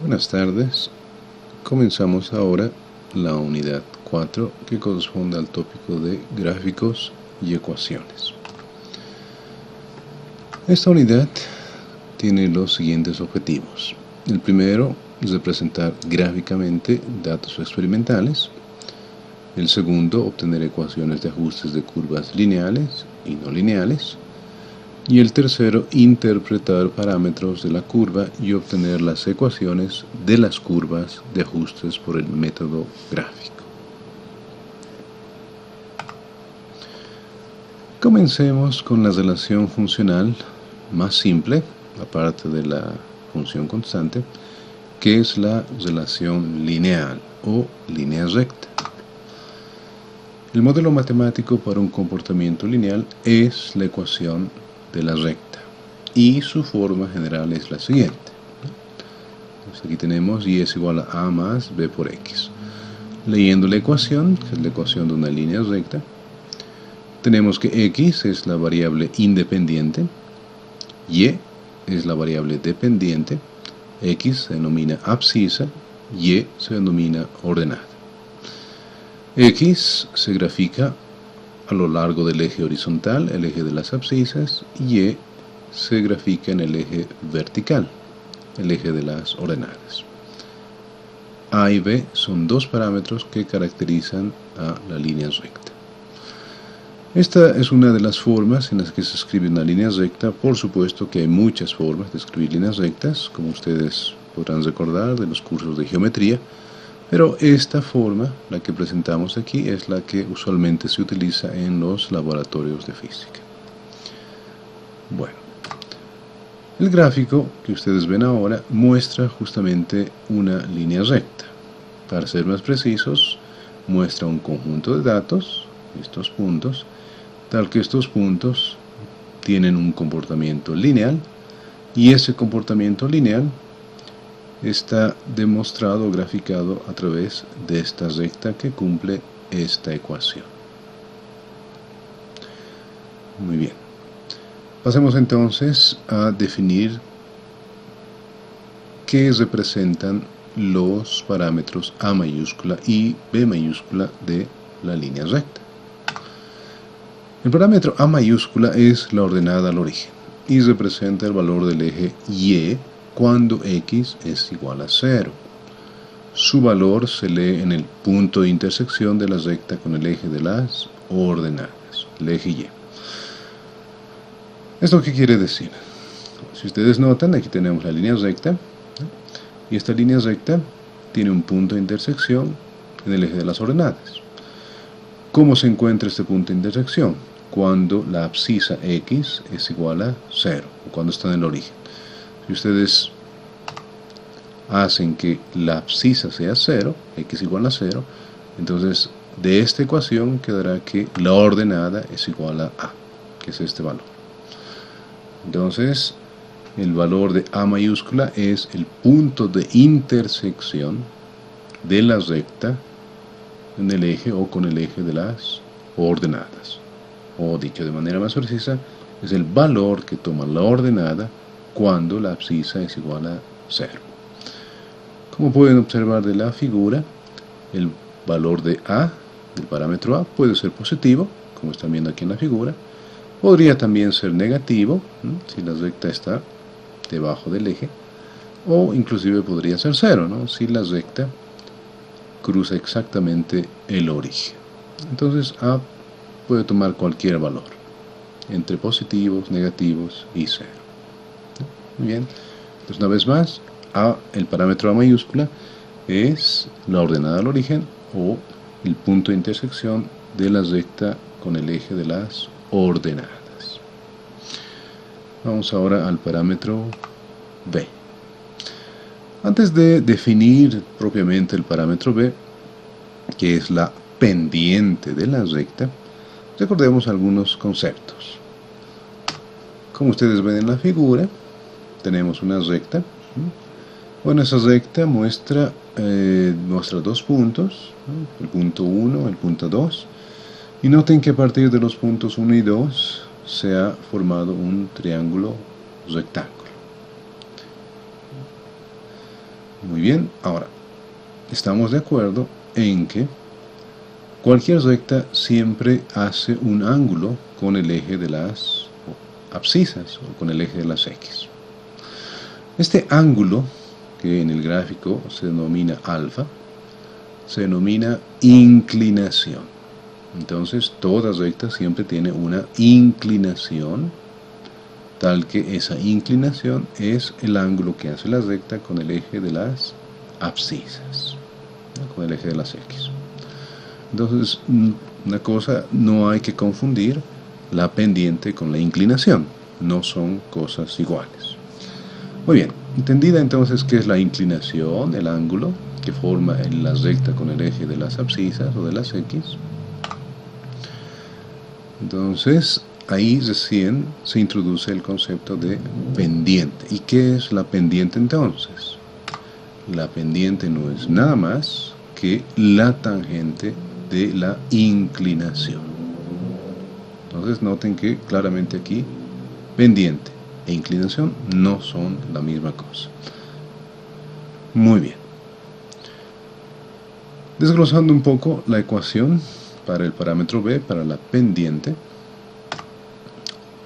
Buenas tardes. Comenzamos ahora la unidad 4 que corresponde al tópico de gráficos y ecuaciones. Esta unidad tiene los siguientes objetivos. El primero es representar gráficamente datos experimentales. El segundo, obtener ecuaciones de ajustes de curvas lineales y no lineales. Y el tercero, interpretar parámetros de la curva y obtener las ecuaciones de las curvas de ajustes por el método gráfico. Comencemos con la relación funcional más simple, aparte de la función constante, que es la relación lineal o línea recta. El modelo matemático para un comportamiento lineal es la ecuación de la recta y su forma general es la siguiente. Entonces aquí tenemos y es igual a más b por x. Leyendo la ecuación, que es la ecuación de una línea recta, tenemos que x es la variable independiente, y es la variable dependiente, x se denomina abscisa, y se denomina ordenada. X se grafica a lo largo del eje horizontal, el eje de las abscisas, y se grafica en el eje vertical, el eje de las ordenadas. A y B son dos parámetros que caracterizan a la línea recta. Esta es una de las formas en las que se escribe una línea recta. Por supuesto que hay muchas formas de escribir líneas rectas, como ustedes podrán recordar de los cursos de geometría, pero esta forma, la que presentamos aquí, es la que usualmente se utiliza en los laboratorios de física. Bueno, el gráfico que ustedes ven ahora muestra justamente una línea recta. Para ser más precisos, muestra un conjunto de datos, estos puntos, tal que estos puntos tienen un comportamiento lineal, y ese comportamiento lineal está demostrado o graficado a través de esta recta que cumple esta ecuación. Muy bien. Pasemos entonces a definir qué representan los parámetros A mayúscula y B mayúscula de la línea recta. El parámetro A mayúscula es la ordenada al origen y representa el valor del eje Y cuando x es igual a 0. Su valor se lee en el punto de intersección de la recta con el eje de las ordenadas, el eje Y. ¿Esto qué quiere decir? Si ustedes notan, aquí tenemos la línea recta, y esta línea recta tiene un punto de intersección en el eje de las ordenadas. ¿Cómo se encuentra este punto de intersección? Cuando la abscisa x es igual a 0, o cuando está en el origen. Si ustedes hacen que la abscisa sea 0, x igual a 0, entonces de esta ecuación quedará que la ordenada es igual a que es este valor. Entonces, el valor de A mayúscula es el punto de intersección de la recta en el eje o con el eje de las ordenadas. O dicho de manera más precisa, es el valor que toma la ordenada cuando la abscisa es igual a 0. Como pueden observar de la figura, el valor de A, del parámetro A, puede ser positivo, como están viendo aquí en la figura. Podría también ser negativo, si la recta está debajo del eje, o inclusive podría ser 0, si la recta cruza exactamente el origen. Entonces A puede tomar cualquier valor, entre positivos, negativos y 0. Muy bien, entonces una vez más, el parámetro A mayúscula es la ordenada al origen o el punto de intersección de la recta con el eje de las ordenadas. Vamos ahora al parámetro B. Antes de definir propiamente el parámetro B, que es la pendiente de la recta, recordemos algunos conceptos. Como ustedes ven en la figura, tenemos una recta. Bueno, esa recta muestra dos puntos, el punto 1, el punto 2, y noten que a partir de los puntos 1 y 2 se ha formado un triángulo rectángulo. Muy bien, ahora, estamos de acuerdo en que cualquier recta siempre hace un ángulo con el eje de las abscisas o con el eje de las X. Este ángulo, que en el gráfico se denomina alfa, se denomina inclinación. Entonces, toda recta siempre tiene una inclinación, tal que esa inclinación es el ángulo que hace la recta con el eje de las abscisas, ¿no? Con el eje de las X. Entonces, una cosa, no hay que confundir la pendiente con la inclinación, no son cosas iguales. Muy bien, entendida entonces qué es la inclinación, el ángulo que forma la recta con el eje de las abscisas o de las X. Entonces, ahí recién se introduce el concepto de pendiente. ¿Y qué es la pendiente entonces? La pendiente no es nada más que la tangente de la inclinación. Entonces noten que claramente aquí pendiente e inclinación no son la misma cosa. Muy bien. Desglosando un poco la ecuación para el parámetro B, para la pendiente,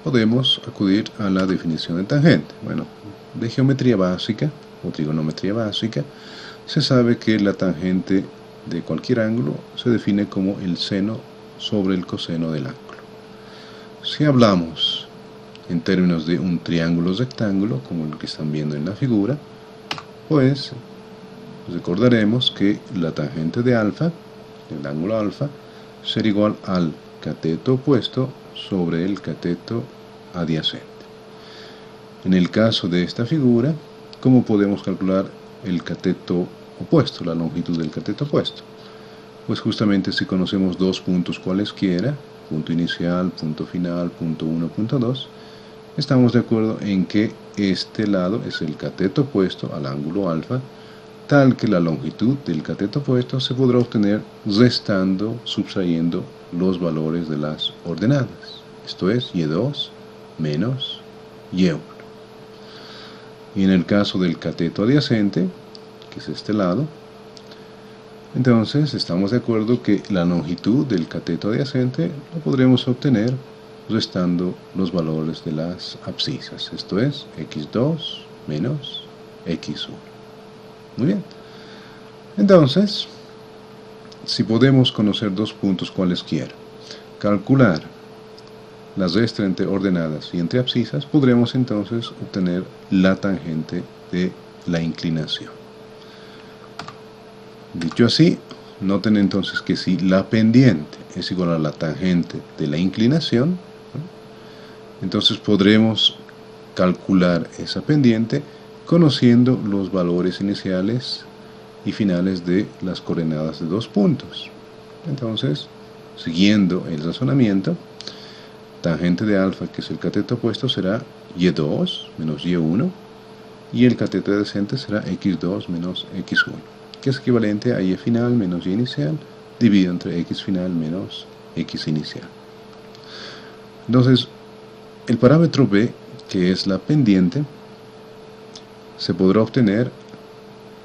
podemos acudir a la definición de tangente. Bueno, de geometría básica o trigonometría básica, se sabe que la tangente de cualquier ángulo se define como el seno sobre el coseno del ángulo. Si hablamos en términos de un triángulo rectángulo, como el que están viendo en la figura, pues recordaremos que la tangente de alfa, el ángulo alfa, será igual al cateto opuesto sobre el cateto adyacente. En el caso de esta figura, ¿cómo podemos calcular el cateto opuesto, la longitud del cateto opuesto? Pues justamente si conocemos dos puntos cualesquiera, punto inicial, punto final, punto 1, punto 2, estamos de acuerdo en que este lado es el cateto opuesto al ángulo alfa, tal que la longitud del cateto opuesto se podrá obtener restando, subtrayendo los valores de las ordenadas. Esto es y2 menos y1. Y en el caso del cateto adyacente, que es este lado, entonces estamos de acuerdo que la longitud del cateto adyacente lo podremos obtener restando los valores de las abscisas. Esto es x2 menos x1. Muy bien. Entonces, si podemos conocer dos puntos cualesquiera, calcular la resta entre ordenadas y entre abscisas, podremos entonces obtener la tangente de la inclinación. Dicho así, noten entonces que si la pendiente es igual a la tangente de la inclinación, ¿no?, entonces podremos calcular esa pendiente conociendo los valores iniciales y finales de las coordenadas de dos puntos. Entonces, siguiendo el razonamiento, tangente de alfa, que es el cateto opuesto, será y2 menos y1, y el cateto adyacente será x2 menos x1, que es equivalente a y final menos y inicial, dividido entre x final menos x inicial. Entonces, el parámetro B, que es la pendiente, se podrá obtener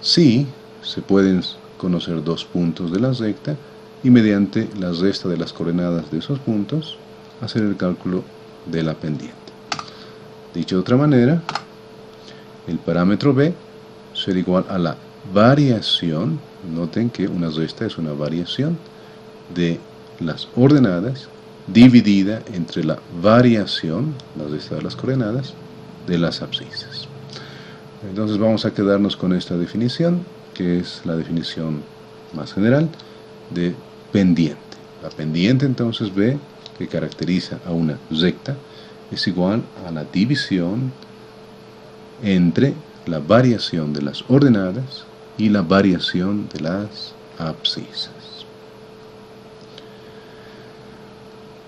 si se pueden conocer dos puntos de la recta y mediante la resta de las coordenadas de esos puntos hacer el cálculo de la pendiente. Dicho de otra manera, el parámetro B será igual a la variación, noten que una resta es una variación de las ordenadas dividida entre la variación, la resta de las coordenadas, de las abscisas. Entonces vamos a quedarnos con esta definición, que es la definición más general de pendiente. La pendiente entonces B, que caracteriza a una recta, es igual a la división entre la variación de las ordenadas y la variación de las abscisas.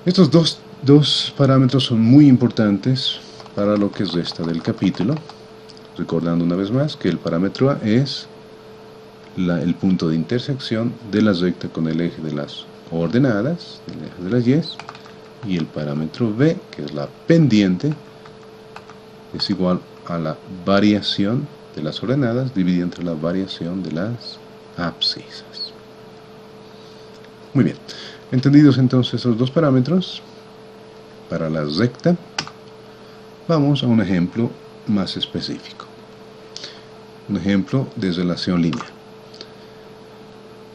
Estos dos parámetros son muy importantes para lo que resta del capítulo, recordando una vez más que el parámetro A es el punto de intersección de la recta con el eje de las ordenadas, el eje de las y, y el parámetro B, que es la pendiente, es igual a la variación de las ordenadas dividida entre la variación de las abscisas. Muy bien, entendidos entonces los dos parámetros, para la recta, vamos a un ejemplo más específico. Un ejemplo de relación lineal.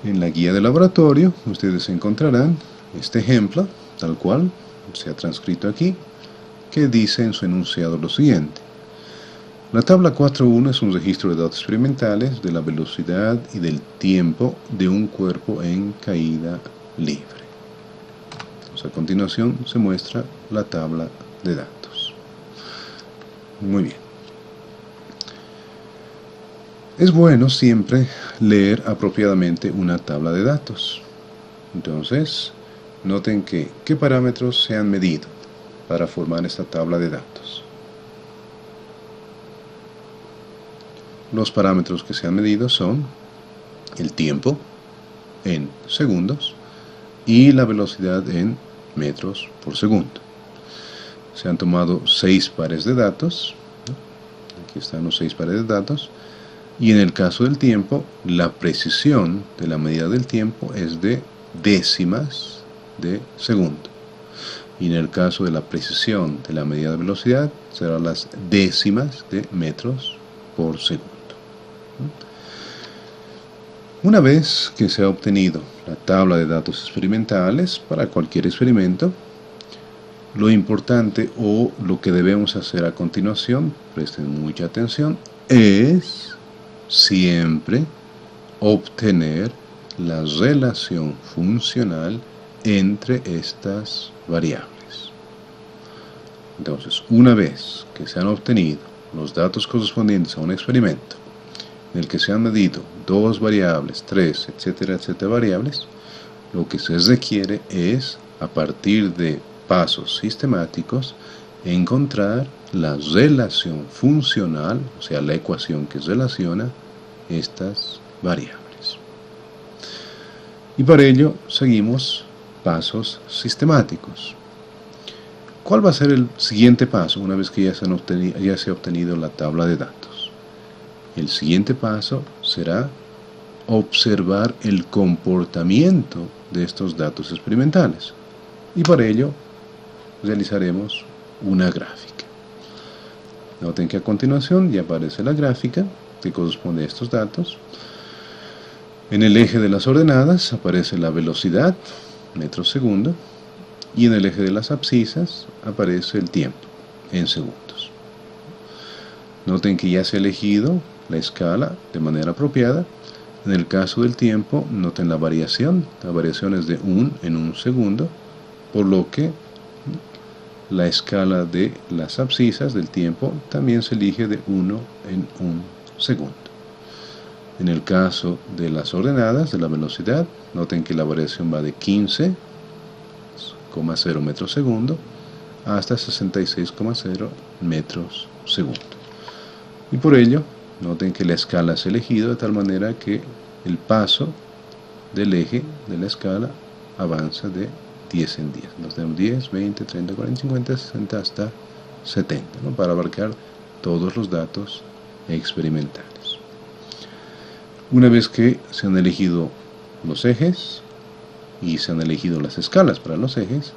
En la guía de laboratorio ustedes encontrarán este ejemplo, tal cual se ha transcrito aquí, que dice en su enunciado lo siguiente. La tabla 4.1 es un registro de datos experimentales de la velocidad y del tiempo de un cuerpo en caída libre. Entonces, a continuación se muestra la tabla de datos. Muy bien. Es bueno siempre leer apropiadamente una tabla de datos. Entonces, noten qué parámetros se han medido para formar esta tabla de datos. Los parámetros que se han medido son el tiempo en segundos y la velocidad en metros por segundo. Se han tomado 6 pares de datos. Aquí están los 6 pares de datos. Y en el caso del tiempo, la precisión de la medida del tiempo es de décimas de segundo. Y en el caso de la precisión de la medida de velocidad, serán las décimas de metros por segundo. Una vez que se ha obtenido la tabla de datos experimentales para cualquier experimento, lo importante o lo que debemos hacer a continuación, presten mucha atención, es siempre obtener la relación funcional entre estas variables. Entonces, una vez que se han obtenido los datos correspondientes a un experimento en el que se han medido 2 variables, 3, etcétera, etcétera variables, lo que se requiere es, a partir de pasos sistemáticos, encontrar la relación funcional, o sea, la ecuación que relaciona estas variables. Y para ello seguimos pasos sistemáticos. ¿Cuál va a ser el siguiente paso una vez que ya se ha obtenido la tabla de datos? El siguiente paso será observar el comportamiento de estos datos experimentales. Y para ello realizaremos una gráfica. Noten que a continuación ya aparece la gráfica que corresponde a estos datos. En el eje de las ordenadas aparece la velocidad, metros segundo, y en el eje de las abscisas aparece el tiempo, en segundos. Noten que ya se ha elegido la escala de manera apropiada. En el caso del tiempo, noten la variación es de 1 en 1 segundo, por lo que la escala de las abscisas del tiempo también se elige de 1 en 1 segundo. En el caso de las ordenadas de la velocidad, noten que la variación va de 15,0 metros segundo hasta 66,0 metros segundo. Y por ello, noten que la escala se ha elegido de tal manera que el paso del eje de la escala avanza de 10 en 10. Nos tenemos 10, 20, 30, 40, 50, 60 hasta 70, ¿no? Para abarcar todos los datos experimentales. Una vez que se han elegido los ejes y se han elegido las escalas para los ejes,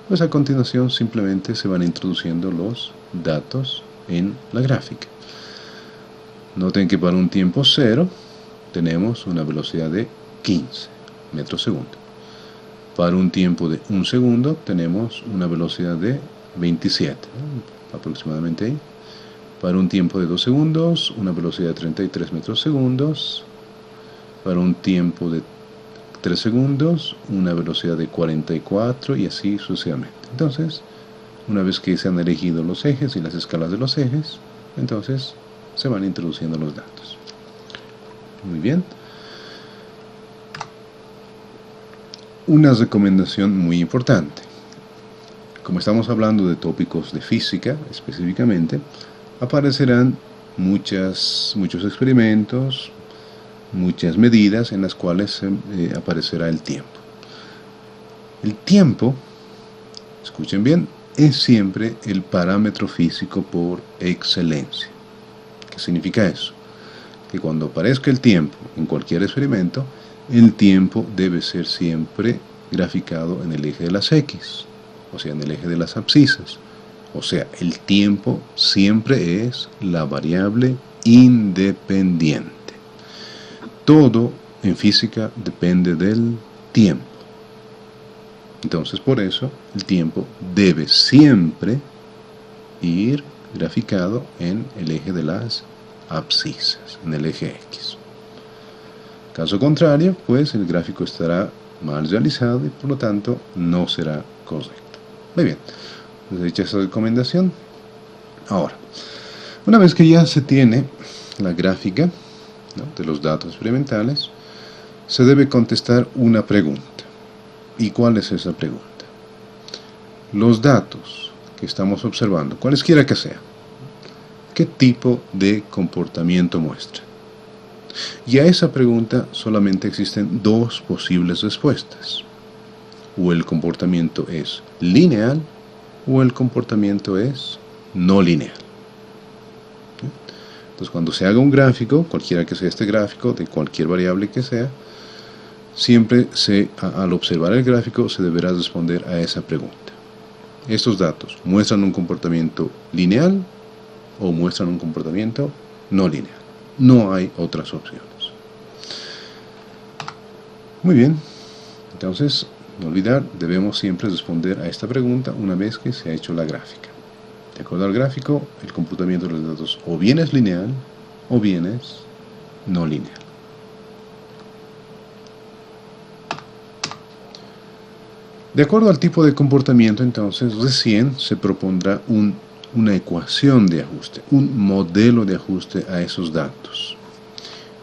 pues a continuación simplemente se van introduciendo los datos en la gráfica. Noten que para un tiempo 0 tenemos una velocidad de 15 metros segundo. Para un tiempo de 1 segundo tenemos una velocidad de 27, ¿no? Aproximadamente ahí. Para un tiempo de 2 segundos, una velocidad de 33 metros segundos. Para un tiempo de 3 segundos, una velocidad de 44 y así sucesivamente. Entonces, una vez que se han elegido los ejes y las escalas de los ejes, entonces se van introduciendo los datos. Muy bien. Una recomendación muy importante. Como estamos hablando de tópicos de física específicamente, aparecerán muchos experimentos, muchas medidas en las cuales aparecerá el tiempo. El tiempo, escuchen bien, es siempre el parámetro físico por excelencia. ¿Qué significa eso? que cuando aparezca el tiempo en cualquier experimento, el tiempo debe ser siempre graficado en el eje de las X, o sea, en el eje de las abscisas. O sea, el tiempo siempre es la variable independiente. Todo en física depende del tiempo. Entonces, por eso, el tiempo debe siempre ir graficado en el eje de las abscisas, en el eje X. Caso contrario, pues el gráfico estará mal realizado y por lo tanto no será correcto. Muy bien, dicha esa recomendación. Ahora, una vez que ya se tiene la gráfica, ¿no?, de los datos experimentales, se debe contestar una pregunta. ¿Y cuál es esa pregunta? Los datos que estamos observando, cualesquiera que sea, ¿qué tipo de comportamiento muestra? Y a esa pregunta solamente existen dos posibles respuestas. O el comportamiento es lineal o el comportamiento es no lineal. Entonces, cuando se haga un gráfico, cualquiera que sea este gráfico, de cualquier variable que sea, siempre al observar el gráfico se deberá responder a esa pregunta. Estos datos muestran un comportamiento lineal o muestran un comportamiento no lineal. No hay otras opciones. Muy bien, entonces, no olvidar, debemos siempre responder a esta pregunta una vez que se ha hecho la gráfica. De acuerdo al gráfico, el comportamiento de los datos o bien es lineal o bien es no lineal. De acuerdo al tipo de comportamiento, entonces, recién se propondrá una ecuación de ajuste, un modelo de ajuste a esos datos.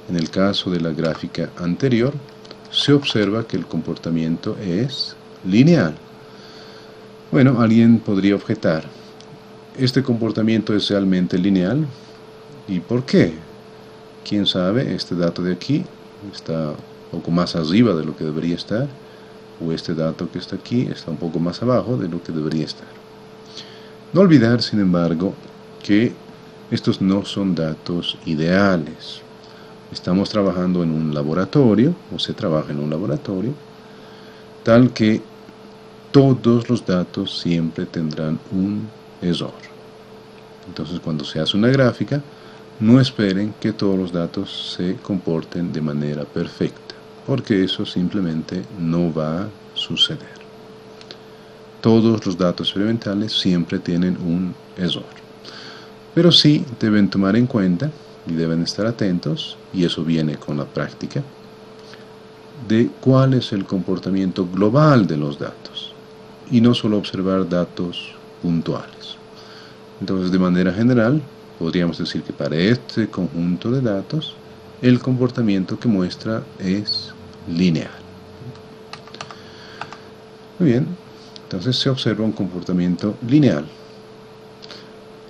En el caso de la gráfica anterior, se observa que el comportamiento es lineal. Bueno, alguien podría objetar, ¿este comportamiento es realmente lineal? ¿Y por qué? ¿Quién sabe? Este dato de aquí está un poco más arriba de lo que debería estar, o este dato que está aquí está un poco más abajo de lo que debería estar. No olvidar, sin embargo, que estos no son datos ideales. Estamos trabajando en un laboratorio, o se trabaja en un laboratorio, tal que todos los datos siempre tendrán un error. Entonces, cuando se hace una gráfica, no esperen que todos los datos se comporten de manera perfecta, porque eso simplemente no va a suceder. Todos los datos experimentales siempre tienen un error. Pero sí deben tomar en cuenta y deben estar atentos, y eso viene con la práctica, de cuál es el comportamiento global de los datos, y no solo observar datos puntuales. Entonces, de manera general, podríamos decir que para este conjunto de datos, el comportamiento que muestra es lineal. Muy bien, entonces se observa un comportamiento lineal.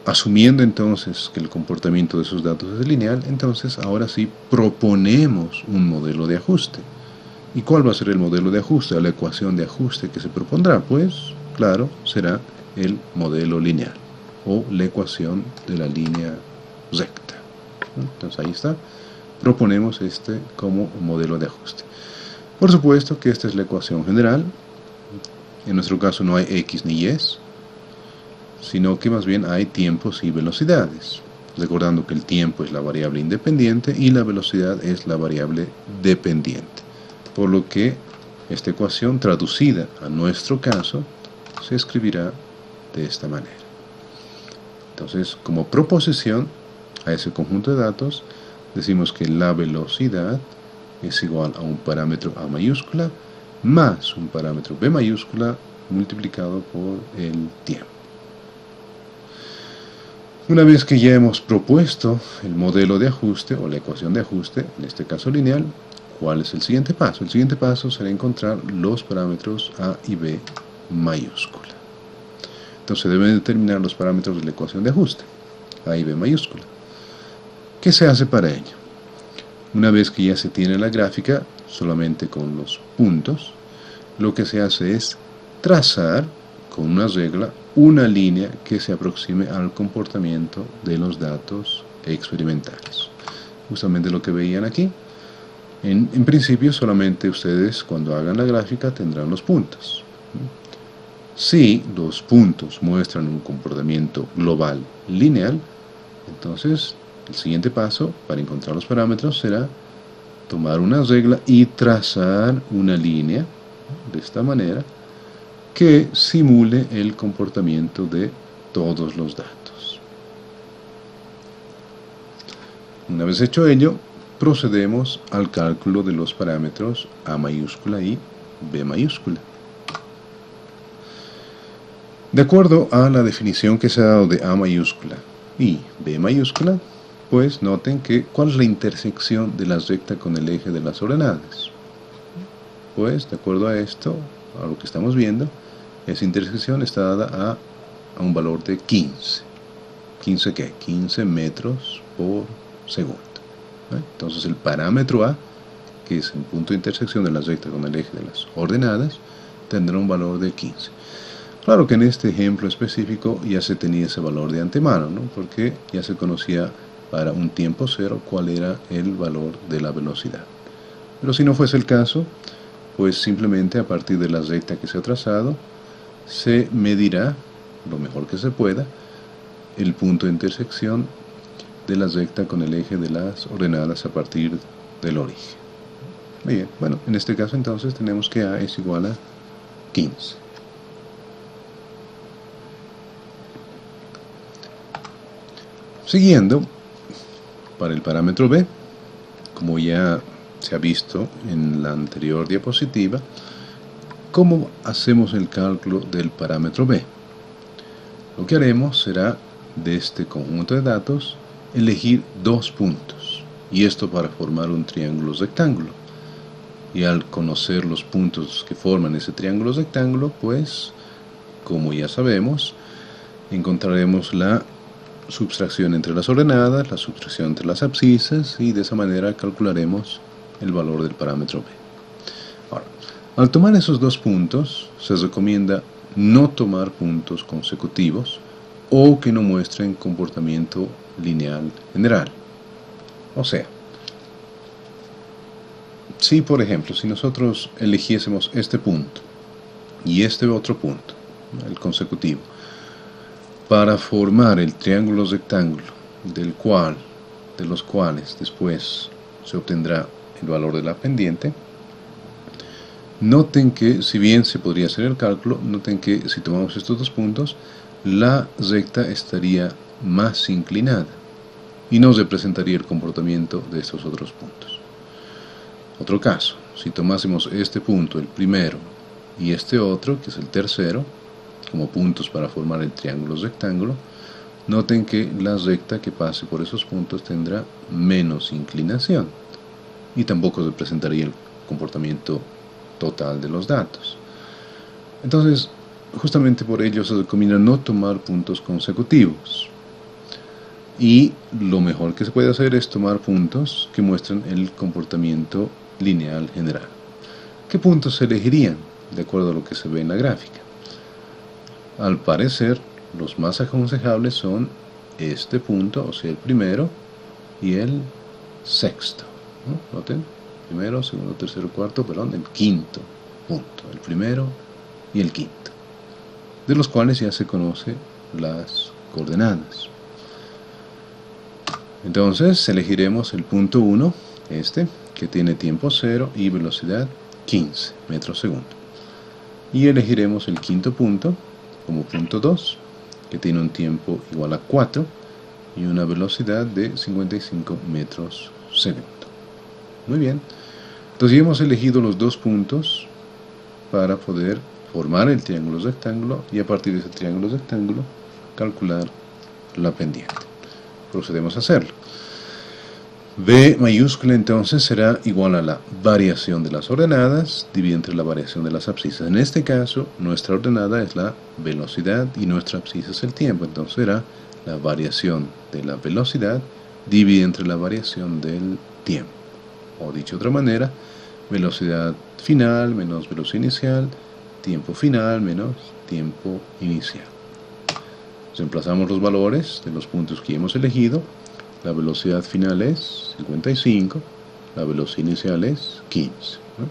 Asumiendo entonces que el comportamiento de esos datos es lineal, entonces ahora sí proponemos un modelo de ajuste. ¿Y cuál va a ser el modelo de ajuste, la ecuación de ajuste que se propondrá? Pues, claro, será el modelo lineal, o la ecuación de la línea recta. Entonces ahí está, proponemos este como modelo de ajuste. Por supuesto que esta es la ecuación general. En nuestro caso no hay x ni y, sino que más bien hay tiempos y velocidades, recordando que el tiempo es la variable independiente y la velocidad es la variable dependiente, por lo que esta ecuación traducida a nuestro caso se escribirá de esta manera. Entonces, como proposición a ese conjunto de datos, decimos que la velocidad es igual a un parámetro A mayúscula más un parámetro B mayúscula multiplicado por el tiempo. Una vez que ya hemos propuesto el modelo de ajuste o la ecuación de ajuste, en este caso lineal, ¿cuál es el siguiente paso? El siguiente paso será encontrar los parámetros A y B mayúscula. Entonces deben determinar los parámetros de la ecuación de ajuste, A y B mayúscula. ¿Qué se hace para ello? Una vez que ya se tiene la gráfica, solamente con los puntos, lo que se hace es trazar con una regla una línea que se aproxime al comportamiento de los datos experimentales. justamente lo que veían aquí. En principio solamente ustedes cuando hagan la gráfica tendrán los puntos. Si los puntos muestran un comportamiento global lineal, entonces el siguiente paso para encontrar los parámetros será tomar una regla y trazar una línea de esta manera que simule el comportamiento de todos los datos. Una vez hecho ello, procedemos al cálculo de los parámetros A mayúscula y B mayúscula. De acuerdo a la definición que se ha dado de A mayúscula y B mayúscula, pues noten que ¿cuál es la intersección de la recta con el eje de las ordenadas? Pues de acuerdo a esto, a lo que estamos viendo, esa intersección está dada a un valor de 15. ¿15 qué? 15 metros por segundo. Entonces el parámetro A, que es el punto de intersección de la recta con el eje de las ordenadas, tendrá un valor de 15. Claro que en este ejemplo específico ya se tenía ese valor de antemano, ¿no? Porque ya se conocía para un tiempo cero cuál era el valor de la velocidad. Pero si no fuese el caso, pues simplemente a partir de la recta que se ha trazado, se medirá lo mejor que se pueda el punto de intersección de la recta con el eje de las ordenadas a partir del origen. Bien, bueno, en este caso entonces tenemos que A es igual a 15. Siguiendo, para el parámetro B, como ya se ha visto en la anterior diapositiva, ¿cómo hacemos el cálculo del parámetro B? Lo que haremos será, de este conjunto de datos, elegir dos puntos, y esto para formar un triángulo rectángulo. Y al conocer los puntos que forman ese triángulo rectángulo, pues, como ya sabemos, encontraremos la subtracción entre las ordenadas, la subtracción entre las abscisas, y de esa manera calcularemos el valor del parámetro B. Ahora, al tomar esos dos puntos, se recomienda no tomar puntos consecutivos o que no muestren comportamiento lineal general. O sea, si por ejemplo, si nosotros eligiésemos este punto y este otro punto, el consecutivo, para formar el triángulo rectángulo de los cuales después se obtendrá el valor de la pendiente, noten que, si bien se podría hacer el cálculo, noten que si tomamos estos dos puntos, la recta estaría más inclinada y no representaría el comportamiento de estos otros puntos. Otro caso, si tomásemos este punto, el primero, y este otro, que es el tercero, como puntos para formar el triángulo rectángulo, noten que la recta que pase por esos puntos tendrá menos inclinación y tampoco representaría el comportamiento total de los datos. Entonces, justamente por ello se recomienda no tomar puntos consecutivos. Y lo mejor que se puede hacer es tomar puntos que muestren el comportamiento lineal general. ¿Qué puntos se elegirían? De acuerdo a lo que se ve en la gráfica. Al parecer, los más aconsejables son este punto, o sea, el primero y el sexto, ¿no? Noten, primero, segundo, tercero, cuarto, perdón, el quinto punto, el primero y el quinto, de los cuales ya se conocen las coordenadas. Entonces elegiremos el punto 1, este, que tiene tiempo 0 y velocidad 15 metros segundo. Y elegiremos el quinto punto como punto 2, que tiene un tiempo igual a 4 y una velocidad de 55 metros segundo. Muy bien. Entonces ya hemos elegido los dos puntos para poder formar el triángulo rectángulo y a partir de ese triángulo rectángulo calcular la pendiente. Procedemos a hacerlo. B mayúscula entonces será igual a la variación de las ordenadas dividida entre la variación de las abscisas. En este caso, nuestra ordenada es la velocidad y nuestra abscisa es el tiempo. Entonces será la variación de la velocidad dividida entre la variación del tiempo. O dicho de otra manera, velocidad final menos velocidad inicial, tiempo final menos tiempo inicial. Reemplazamos los valores de los puntos que hemos elegido La velocidad final es 55, la velocidad inicial es 15. ¿No?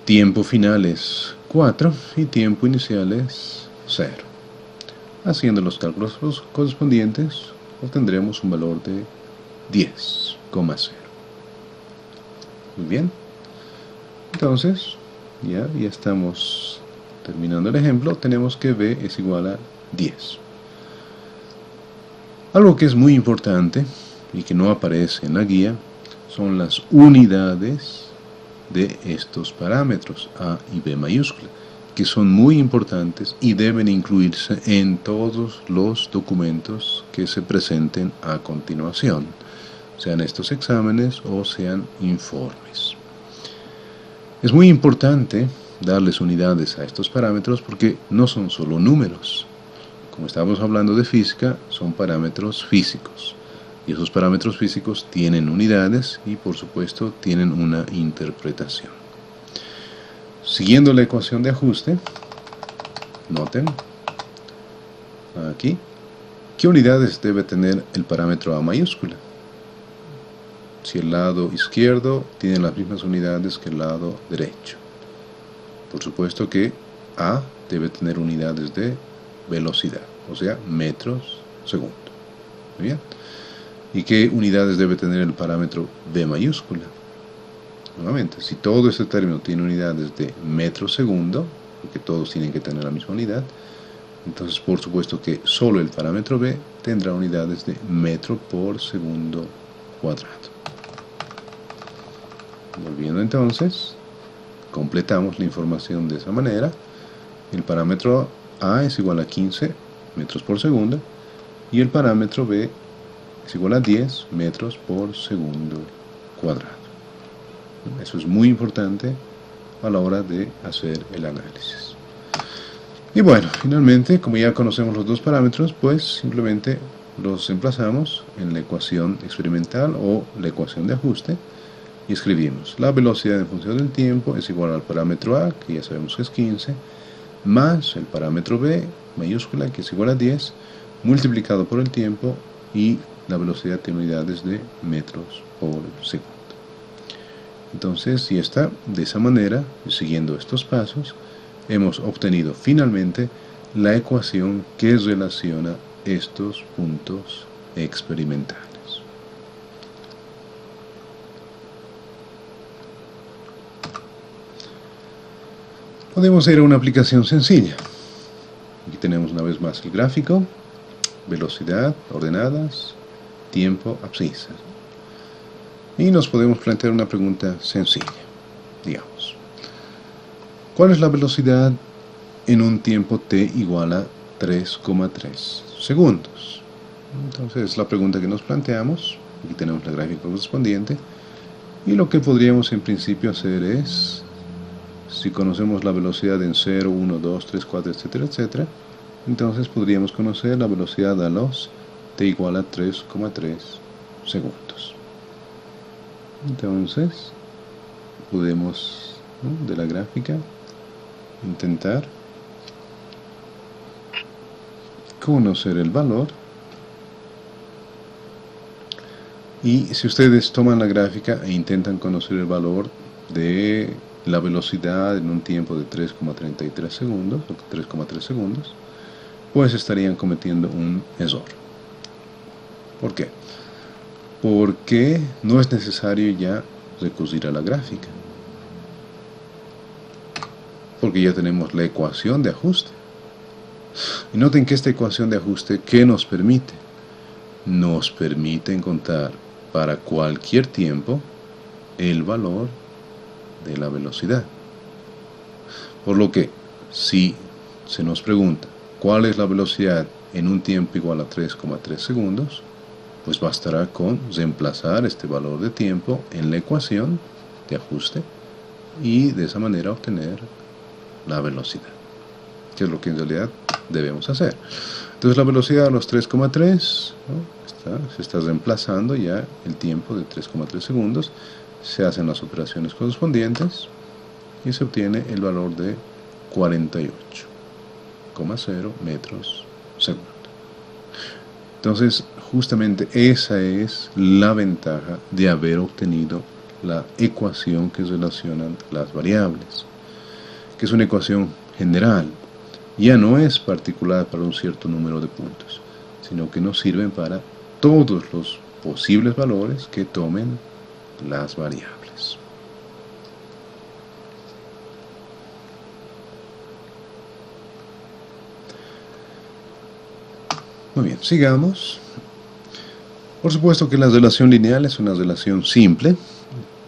Tiempo final es 4 y tiempo inicial es 0. Haciendo los cálculos correspondientes, obtendremos un valor de 10,0. Muy bien. Entonces, ya estamos terminando el ejemplo. Tenemos que B es igual a 10. Algo que es muy importante y que no aparece en la guía son las unidades de estos parámetros A y B mayúscula, que son muy importantes y deben incluirse en todos los documentos que se presenten a continuación, sean estos exámenes o sean informes. Es muy importante darles unidades a estos parámetros porque no son solo números. Como estamos hablando de física, son parámetros físicos. Y esos parámetros físicos tienen unidades y, por supuesto, tienen una interpretación. Siguiendo la ecuación de ajuste, noten aquí, ¿qué unidades debe tener el parámetro A mayúscula? Si el lado izquierdo tiene las mismas unidades que el lado derecho. Por supuesto que A debe tener unidades de velocidad, o sea, metros segundo. ¿Muy bien? ¿Y qué unidades debe tener el parámetro B mayúscula? Nuevamente, si todo este término tiene unidades de metro segundo, porque todos tienen que tener la misma unidad, entonces por supuesto que solo el parámetro B tendrá unidades de metro por segundo cuadrado. Volviendo entonces, completamos la información de esa manera. El parámetro A es igual a 15 metros por segundo y el parámetro B es igual a 10 metros por segundo cuadrado. Eso es muy importante a la hora de hacer el análisis. Y bueno, finalmente, como ya conocemos los dos parámetros, pues simplemente los emplazamos en la ecuación experimental o la ecuación de ajuste y escribimos: la velocidad en función del tiempo es igual al parámetro A, que ya sabemos que es 15, más el parámetro B mayúscula, que es igual a 10, multiplicado por el tiempo, y la velocidad tiene unidades de metros por segundo. Entonces, si está de esa manera, siguiendo estos pasos, hemos obtenido finalmente la ecuación que relaciona estos puntos experimentales. Podemos ir a una aplicación sencilla. Aquí tenemos una vez más el gráfico, velocidad, ordenadas, tiempo, abscisas. Y nos podemos plantear una pregunta sencilla, digamos: ¿cuál es la velocidad en un tiempo t igual a 3,3 segundos? Entonces, la pregunta que nos planteamos, aquí tenemos la gráfica correspondiente, y lo que podríamos en principio hacer es, si conocemos la velocidad en 0, 1, 2, 3, 4, etcétera, etcétera, entonces podríamos conocer la velocidad a los t igual a 3,3 segundos. Entonces, podemos, ¿no?, de la gráfica, intentar conocer el valor. Y si ustedes toman la gráfica e intentan conocer el valor de la velocidad en un tiempo de 3,33 segundos, o 3,3 segundos, pues estarían cometiendo un error. ¿Por qué? Porque no es necesario ya recurrir a la gráfica, porque ya tenemos la ecuación de ajuste. Y noten que esta ecuación de ajuste, ¿qué nos permite? Nos permite encontrar para cualquier tiempo el valor de la velocidad. Por lo que, si se nos pregunta cuál es la velocidad en un tiempo igual a 3,3 segundos, pues bastará con reemplazar este valor de tiempo en la ecuación de ajuste y de esa manera obtener la velocidad, que es lo que en realidad debemos hacer. Entonces la velocidad a los 3,3, ¿no?, se está reemplazando ya el tiempo de 3,3 segundos, se hacen las operaciones correspondientes y se obtiene el valor de 48,0 metros segundo. Entonces, justamente esa es la ventaja de haber obtenido la ecuación que relaciona las variables, que es una ecuación general. Ya no es particular para un cierto número de puntos, sino que nos sirven para todos los posibles valores que tomen las variables. Muy bien, sigamos. Por supuesto que la relación lineal es una relación simple,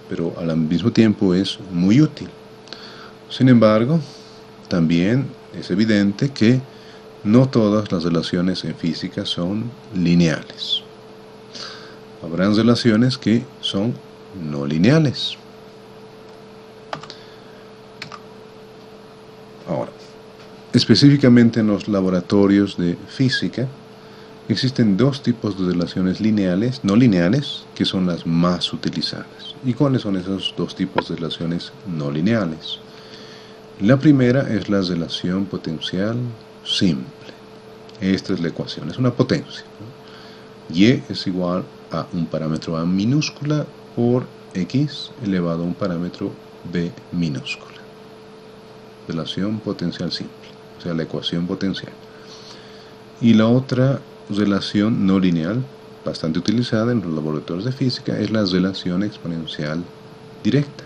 pero al mismo tiempo es muy útil. Sin embargo, también es evidente que no todas las relaciones en física son lineales. Habrán relaciones que son no lineales. Ahora, específicamente en los laboratorios de física, existen dos tipos de relaciones lineales, no lineales, que son las más utilizadas. ¿Y cuáles son esos dos tipos de relaciones no lineales? La primera es la relación potencial simple. Esta es la ecuación, es una potencia, ¿no? Y es igual a un parámetro a minúscula por x elevado a un parámetro b minúscula. Relación potencial simple, o sea, la ecuación potencial. Y la otra relación no lineal, bastante utilizada en los laboratorios de física, es la relación exponencial directa.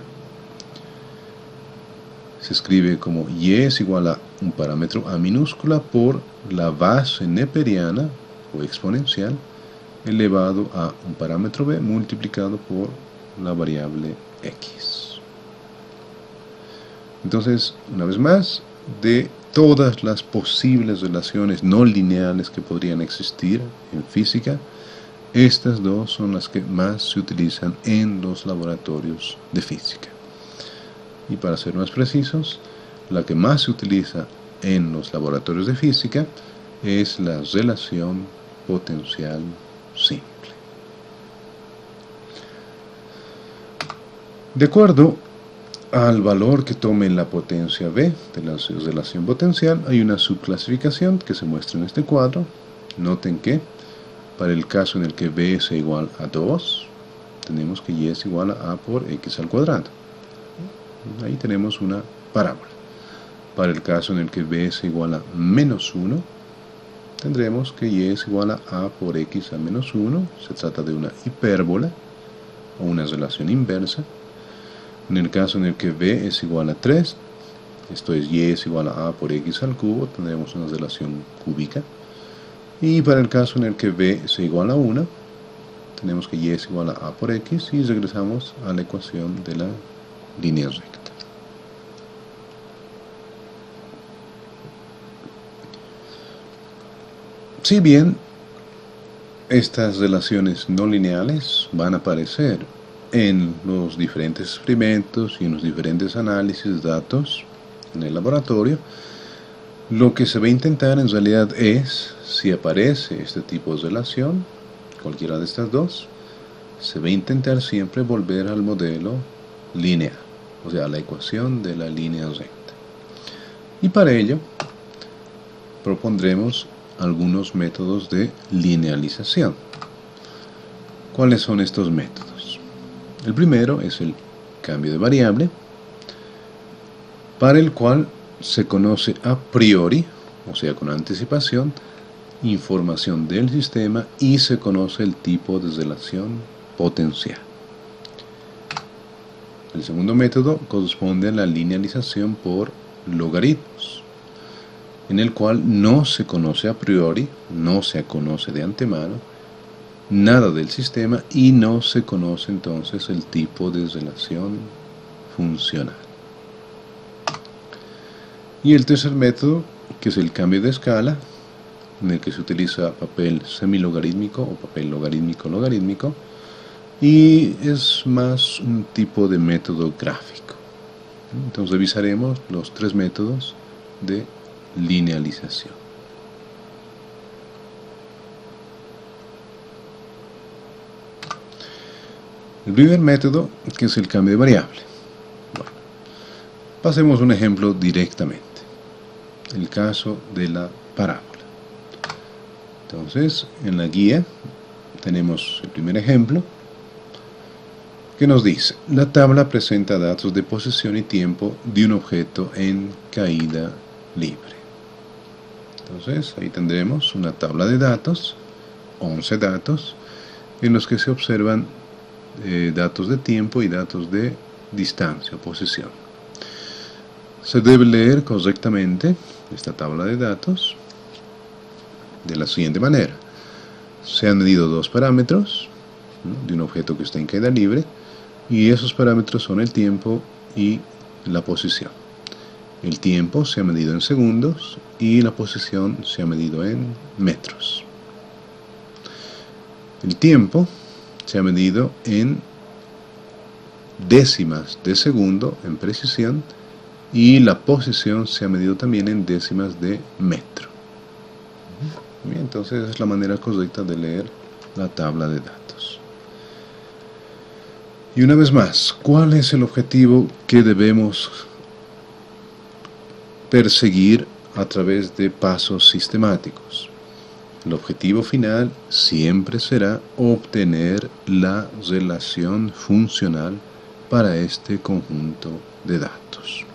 Se escribe como y es igual a un parámetro a minúscula por la base neperiana o exponencial elevado a un parámetro b multiplicado por la variable x. Entonces, una vez más, de todas las posibles relaciones no lineales que podrían existir en física, estas dos son las que más se utilizan en los laboratorios de física. Y para ser más precisos, la que más se utiliza en los laboratorios de física es la relación potencial simple. De acuerdo al valor que tome la potencia B de la relación potencial, hay una subclasificación que se muestra en este cuadro. Noten que para el caso en el que B es igual a 2, tenemos que Y es igual a por X al cuadrado. Ahí tenemos una parábola. Para el caso en el que B es igual a menos 1, tendremos que Y es igual a por X a menos 1. Se trata de una hipérbola o una relación inversa. En el caso en el que B es igual a 3, esto es Y es igual a por X al cubo, tendremos una relación cúbica. Y para el caso en el que B es igual a 1, tenemos que Y es igual a por X y regresamos a la ecuación de la línea recta. Si bien estas relaciones no lineales van a aparecer en los diferentes experimentos y en los diferentes análisis de datos en el laboratorio, lo que se va a intentar en realidad es, si aparece este tipo de relación, cualquiera de estas dos, se va a intentar siempre volver al modelo lineal, o sea, a la ecuación de la línea recta. Y para ello, propondremos algunos métodos de linealización. ¿Cuáles son estos métodos? El primero es el cambio de variable, para el cual se conoce a priori, o sea con anticipación, información del sistema y se conoce el tipo de relación potencial. El segundo método corresponde a la linealización por logaritmos, en el cual no se conoce a priori, no se conoce de antemano nada del sistema y no se conoce entonces el tipo de relación funcional. Y el tercer método, que es el cambio de escala, en el que se utiliza papel semilogarítmico o papel logarítmico, y es más un tipo de método gráfico. Entonces revisaremos los tres métodos de linealización. El primer método, que es el cambio de variable. Bueno, pasemos un ejemplo directamente. El caso de la parábola. Entonces, en la guía tenemos el primer ejemplo que nos dice: la tabla presenta datos de posición y tiempo de un objeto en caída libre. Entonces, ahí tendremos una tabla de datos, 11 datos, en los que se observan datos de tiempo y datos de distancia o posición. Se debe leer correctamente esta tabla de datos de la siguiente manera: se han medido dos parámetros, ¿no?, de un objeto que está en caída libre, y esos parámetros son el tiempo y la posición. El tiempo se ha medido en segundos y la posición se ha medido en metros. El tiempo se ha medido en décimas de segundo en precisión, y la posición se ha medido también en décimas de metro. Bien, entonces es la manera correcta de leer la tabla de datos. Y una vez más, ¿cuál es el objetivo que debemos perseguir a través de pasos sistemáticos? El objetivo final siempre será obtener la relación funcional para este conjunto de datos.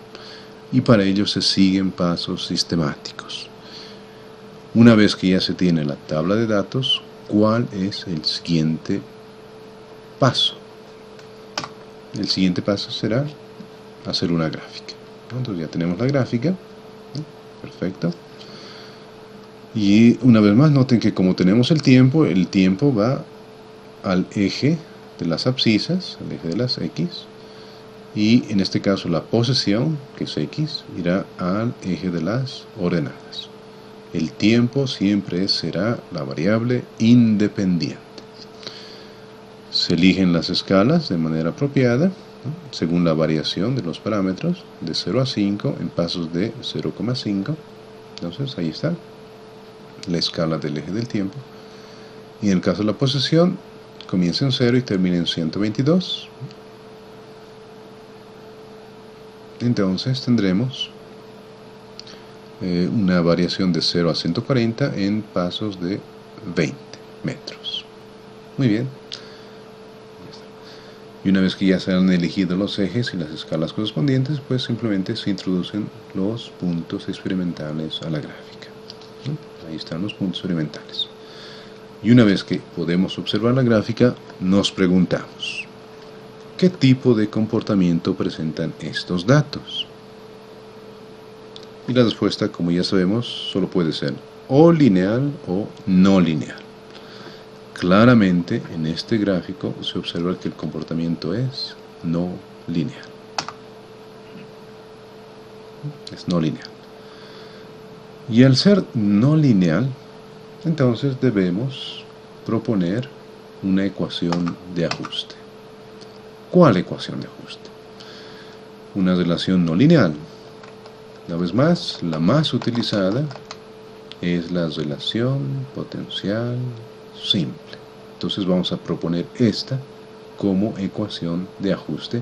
Y para ello se siguen pasos sistemáticos. Una vez que ya se tiene la tabla de datos, ¿cuál es el siguiente paso? El siguiente paso será hacer una gráfica. Entonces ya tenemos la gráfica, ¿no? Perfecto. Y una vez más, noten que como tenemos el tiempo va al eje de las abscisas, al eje de las X, y en este caso la posición, que es X, irá al eje de las ordenadas. El tiempo siempre será la variable independiente. Se eligen las escalas de manera apropiada, ¿no?, según la variación de los parámetros, de 0 a 5 en pasos de 0,5. Entonces ahí está la escala del eje del tiempo. Y en el caso de la posición, comienza en 0 y termina en 122. Entonces tendremos una variación de 0 a 140 en pasos de 20 metros. Muy bien. Y una vez que ya se han elegido los ejes y las escalas correspondientes, pues simplemente se introducen los puntos experimentales a la gráfica, ¿no? Ahí están los puntos experimentales. Y una vez que podemos observar la gráfica, nos preguntamos: ¿qué tipo de comportamiento presentan estos datos? Y la respuesta, como ya sabemos, solo puede ser o lineal o no lineal. Claramente en este gráfico se observa que el comportamiento es no lineal. Es no lineal. Y al ser no lineal, entonces debemos proponer una ecuación de ajuste. ¿Cuál ecuación de ajuste? Una relación no lineal. Una vez más, la más utilizada es la relación potencial simple. Entonces vamos a proponer esta como ecuación de ajuste,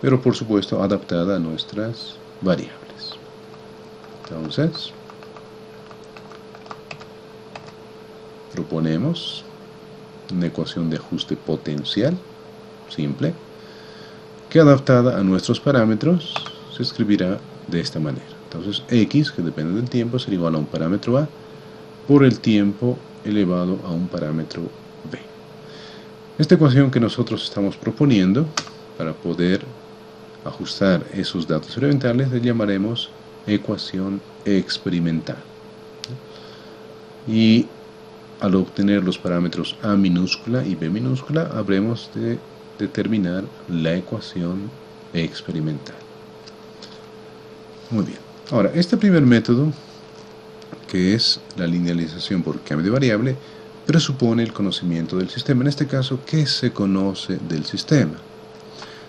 pero por supuesto adaptada a nuestras variables. Entonces, proponemos una ecuación de ajuste potencial simple, que adaptada a nuestros parámetros se escribirá de esta manera. Entonces X, que depende del tiempo, será igual a un parámetro A por el tiempo elevado a un parámetro B. Esta ecuación que nosotros estamos proponiendo para poder ajustar esos datos experimentales le llamaremos ecuación experimental. Y al obtener los parámetros A minúscula y B minúscula, habremos de determinar la ecuación experimental. Muy bien. Ahora, este primer método, que es la linealización por cambio de variable, presupone el conocimiento del sistema. En este caso, ¿qué se conoce del sistema?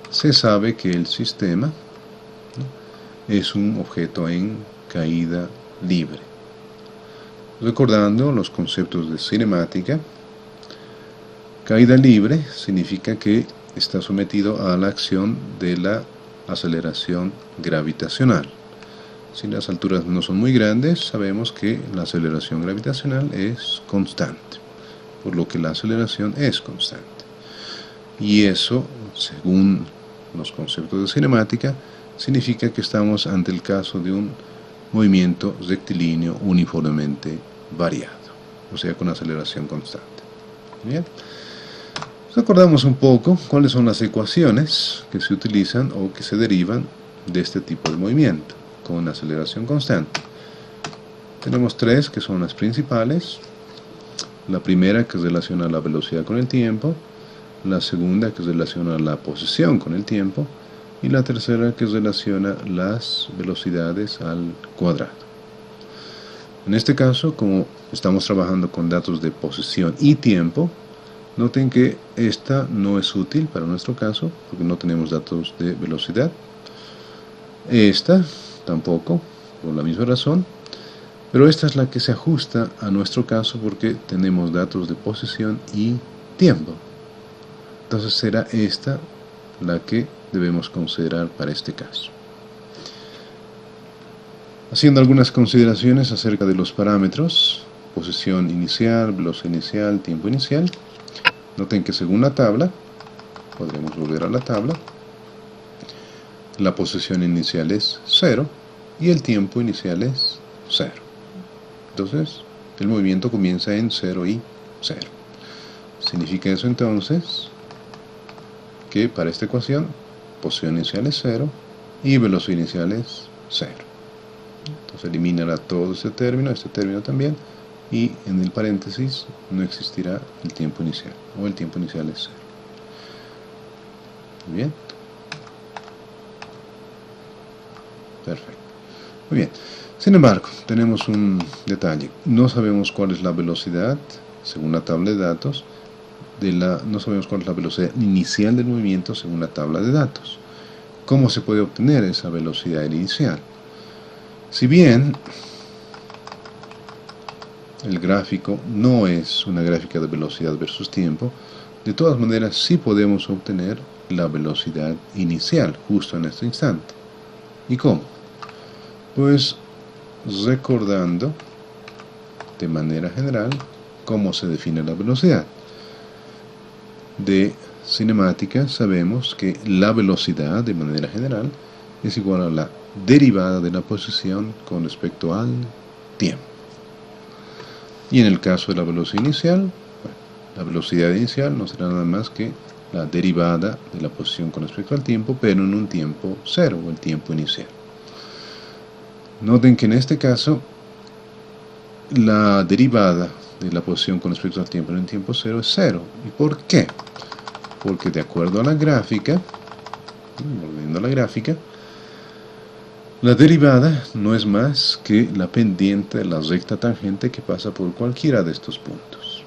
Se sabe que el sistema, ¿no?, es un objeto en caída libre. Recordando los conceptos de cinemática, caída libre significa que está sometido a la acción de la aceleración gravitacional. Si las alturas no son muy grandes, sabemos que la aceleración gravitacional es constante, por lo que la aceleración es constante. Y eso, según los conceptos de cinemática, significa que estamos ante el caso de un movimiento rectilíneo uniformemente variado, o sea, con aceleración constante. Bien. Recordamos un poco cuáles son las ecuaciones que se utilizan o que se derivan de este tipo de movimiento con aceleración constante. Tenemos tres que son las principales. La primera, que relaciona la velocidad con el tiempo; la segunda, que relaciona la posición con el tiempo; y la tercera, que relaciona las velocidades al cuadrado. En este caso, como estamos trabajando con datos de posición y tiempo, noten que esta no es útil para nuestro caso, porque no tenemos datos de velocidad. Esta tampoco, por la misma razón, pero esta es la que se ajusta a nuestro caso porque tenemos datos de posición y tiempo. Entonces será esta la que debemos considerar para este caso. Haciendo algunas consideraciones acerca de los parámetros: posición inicial, velocidad inicial, tiempo inicial. Noten que según la tabla, podremos volver a la tabla, la posición inicial es 0 y el tiempo inicial es 0. Entonces, el movimiento comienza en 0 y 0. Significa eso entonces que para esta ecuación, posición inicial es 0 y velocidad inicial es 0. Entonces eliminará todo este término también, y en el paréntesis no existirá el tiempo inicial, o el tiempo inicial es 0. Muy bien. Perfecto. Muy bien. Sin embargo, tenemos un detalle. No sabemos cuál es la velocidad, según la tabla de datos, no sabemos cuál es la velocidad inicial del movimiento según la tabla de datos. ¿Cómo se puede obtener esa velocidad inicial? Si bien el gráfico no es una gráfica de velocidad versus tiempo, de todas maneras sí podemos obtener la velocidad inicial justo en este instante. ¿Y cómo? Pues recordando de manera general cómo se define la velocidad. De cinemática sabemos que la velocidad de manera general es igual a la derivada de la posición con respecto al tiempo. Y en el caso de la velocidad inicial, bueno, la velocidad inicial no será nada más que la derivada de la posición con respecto al tiempo, pero en un tiempo cero, o el tiempo inicial. Noten que en este caso, la derivada de la posición con respecto al tiempo en un tiempo cero es 0. ¿Y por qué? Porque de acuerdo a la gráfica, volviendo a la gráfica, la derivada no es más que la pendiente de la recta tangente que pasa por cualquiera de estos puntos.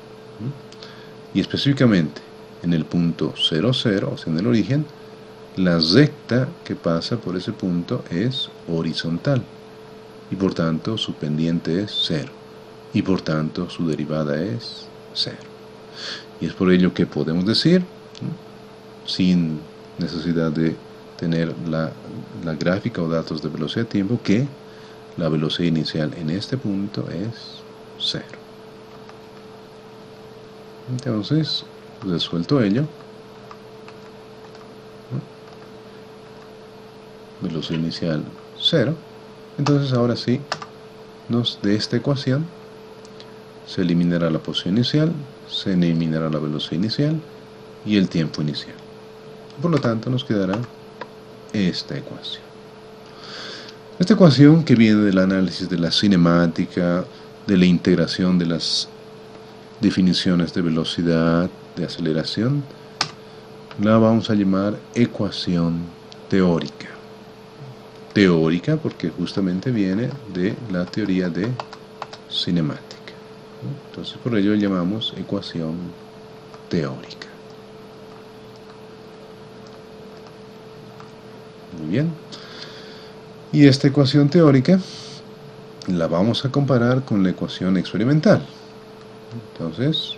Y específicamente, en el punto 0, 0, o sea, en el origen, la recta que pasa por ese punto es horizontal, y por tanto su pendiente es 0, y por tanto su derivada es 0. Y es por ello que podemos decir, sin necesidad de tener la gráfica o datos de velocidad-tiempo, que la velocidad inicial en este punto es 0. Entonces, resuelto ello, velocidad inicial 0, entonces ahora sí, de esta ecuación se eliminará la posición inicial, se eliminará la velocidad inicial y el tiempo inicial. Por lo tanto, nos quedará esta ecuación. Esta ecuación, que viene del análisis de la cinemática, de la integración de las definiciones de velocidad, de aceleración, la vamos a llamar ecuación teórica. Teórica porque justamente viene de la teoría de cinemática. Entonces por ello llamamos ecuación teórica. Muy bien. Y esta ecuación teórica la vamos a comparar con la ecuación experimental. Entonces,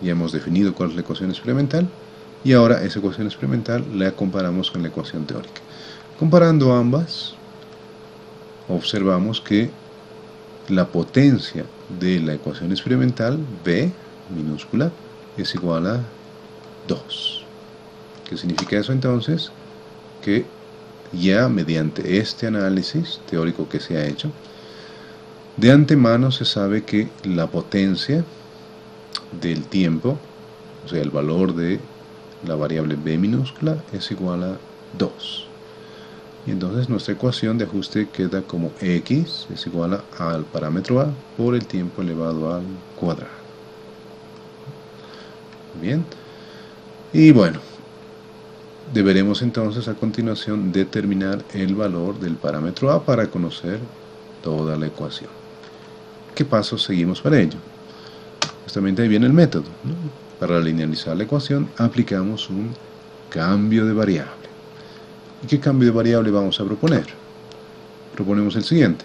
ya hemos definido cuál es la ecuación experimental, y ahora esa ecuación experimental la comparamos con la ecuación teórica. Comparando ambas, observamos que la potencia de la ecuación experimental B minúscula es igual a 2. ¿Qué significa eso entonces? Que ya mediante este análisis teórico que se ha hecho, de antemano se sabe que la potencia del tiempo, o sea, el valor de la variable b minúscula, es igual a 2. Y entonces nuestra ecuación de ajuste queda como x es igual al parámetro a por el tiempo elevado al cuadrado. Bien. Y bueno, deberemos entonces a continuación determinar el valor del parámetro a para conocer toda la ecuación. ¿Qué pasos seguimos para ello? Justamente ahí viene el método, ¿no? Para linealizar la ecuación aplicamos un cambio de variable. ¿Y qué cambio de variable vamos a proponer? Proponemos el siguiente.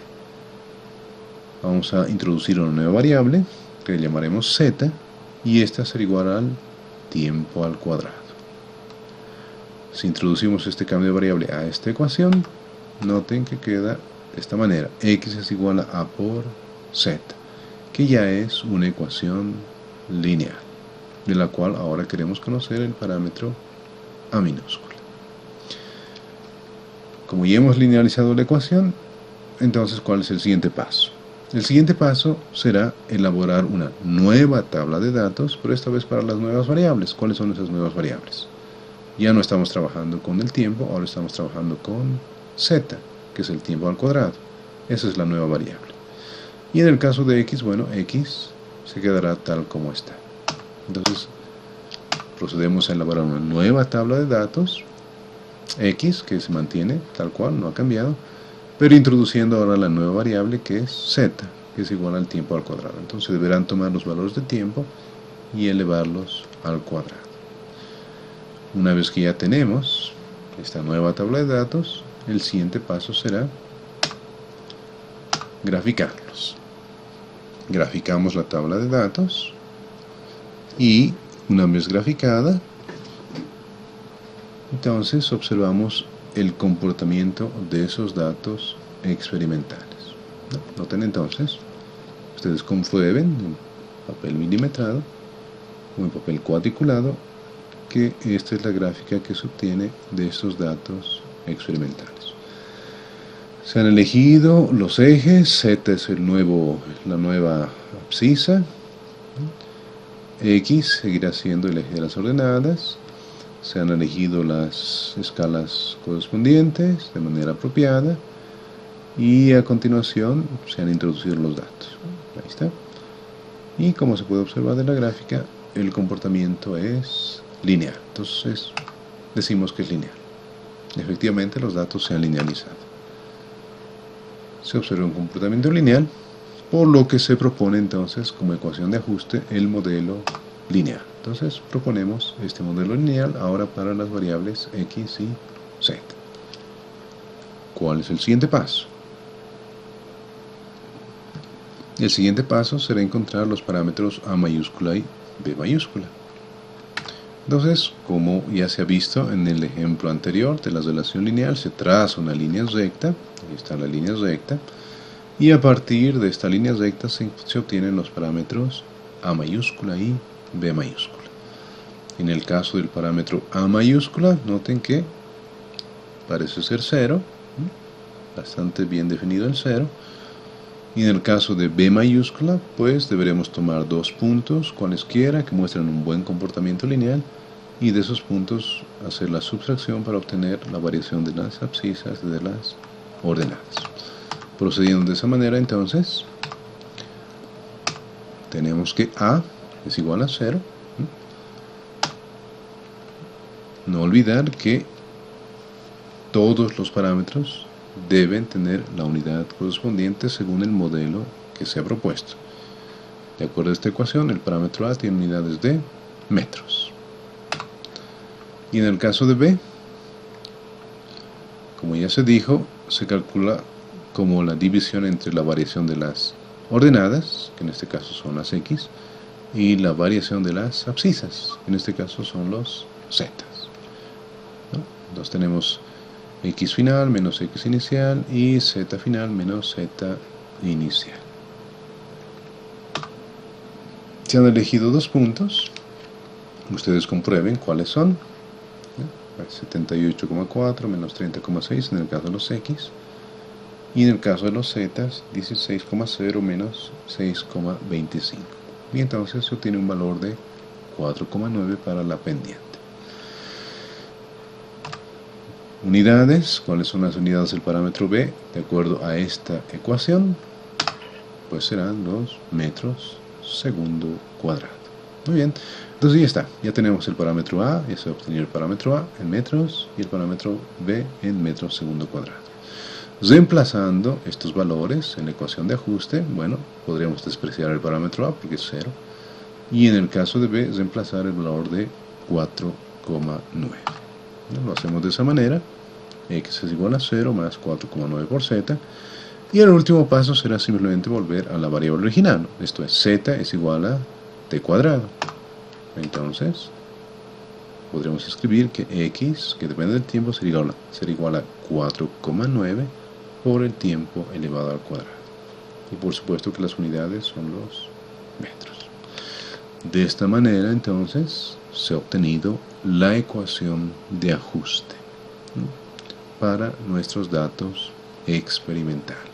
Vamos a introducir una nueva variable que llamaremos z y esta será igual al tiempo al cuadrado. Si introducimos este cambio de variable a esta ecuación, noten que queda de esta manera. X es igual a por z, que ya es una ecuación lineal, de la cual ahora queremos conocer el parámetro a minúscula. Como ya hemos linealizado la ecuación, entonces ¿cuál es el siguiente paso? El siguiente paso será elaborar una nueva tabla de datos, pero esta vez para las nuevas variables. ¿Cuáles son esas nuevas variables? Ya no estamos trabajando con el tiempo, ahora estamos trabajando con z, que es el tiempo al cuadrado. Esa es la nueva variable. Y en el caso de x, bueno, x se quedará tal como está. Entonces, procedemos a elaborar una nueva tabla de datos, x, que se mantiene tal cual, no ha cambiado, pero introduciendo ahora la nueva variable que es z, que es igual al tiempo al cuadrado. Entonces deberán tomar los valores de tiempo y elevarlos al cuadrado. Una vez que ya tenemos esta nueva tabla de datos, el siguiente paso será graficarlos. Graficamos la tabla de datos y una vez graficada, entonces observamos el comportamiento de esos datos experimentales. Noten entonces, ustedes comprueben en papel milimetrado o en papel cuadriculado que esta es la gráfica que se obtiene de estos datos experimentales. Se han elegido los ejes, Z es la nueva abscisa, X seguirá siendo el eje de las ordenadas, se han elegido las escalas correspondientes de manera apropiada y a continuación se han introducido los datos. Ahí está. Y como se puede observar de la gráfica, el comportamiento es lineal. Entonces decimos que es lineal. Efectivamente los datos se han linealizado. Se observa un comportamiento lineal, por lo que se propone entonces como ecuación de ajuste el modelo lineal. Entonces proponemos este modelo lineal ahora para las variables x y z. ¿Cuál es el siguiente paso? El siguiente paso será encontrar los parámetros a mayúscula y b mayúscula. Entonces, como ya se ha visto en el ejemplo anterior de la relación lineal, se traza una línea recta, ahí está la línea recta, y a partir de esta línea recta se obtienen los parámetros a mayúscula y b mayúscula. En el caso del parámetro a mayúscula, noten que parece ser 0, bastante bien definido el 0, y en el caso de b mayúscula, pues deberemos tomar dos puntos cualesquiera que muestran un buen comportamiento lineal, y de esos puntos hacer la subtracción para obtener la variación de las abscisas de las ordenadas. Procediendo de esa manera, entonces, tenemos que a es igual a 0. No olvidar que todos los parámetros deben tener la unidad correspondiente según el modelo que se ha propuesto. De acuerdo a esta ecuación, el parámetro a tiene unidades de metros. Y en el caso de b, como ya se dijo, se calcula como la división entre la variación de las ordenadas, que en este caso son las x, y la variación de las abscisas, que en este caso son los z. Entonces tenemos X final menos X inicial y Z final menos Z inicial. Se han elegido dos puntos. Ustedes comprueben cuáles son. 78,4 menos 30,6 en el caso de los X. Y en el caso de los Z, 16,0 menos 6,25. Y entonces se obtiene un valor de 4,9 para la pendiente. Unidades, ¿cuáles son las unidades del parámetro B? De acuerdo a esta ecuación, pues serán los metros segundo cuadrado. Muy bien, entonces ya está, ya tenemos el parámetro A, ya se obtenido el parámetro A en metros y el parámetro B en metros segundo cuadrado. Reemplazando estos valores en la ecuación de ajuste, bueno, podríamos despreciar el parámetro A porque es 0. Y en el caso de B, reemplazar el valor de 4,9. Lo hacemos de esa manera. X es igual a 0 más 4,9 por Z. Y el último paso será simplemente volver a la variable original. Esto es, Z es igual a T cuadrado. Entonces, podríamos escribir que X, que depende del tiempo, será igual a 4,9 por el tiempo elevado al cuadrado. Y por supuesto que las unidades son los metros. De esta manera, entonces, se ha obtenido la ecuación de ajuste para nuestros datos experimentales.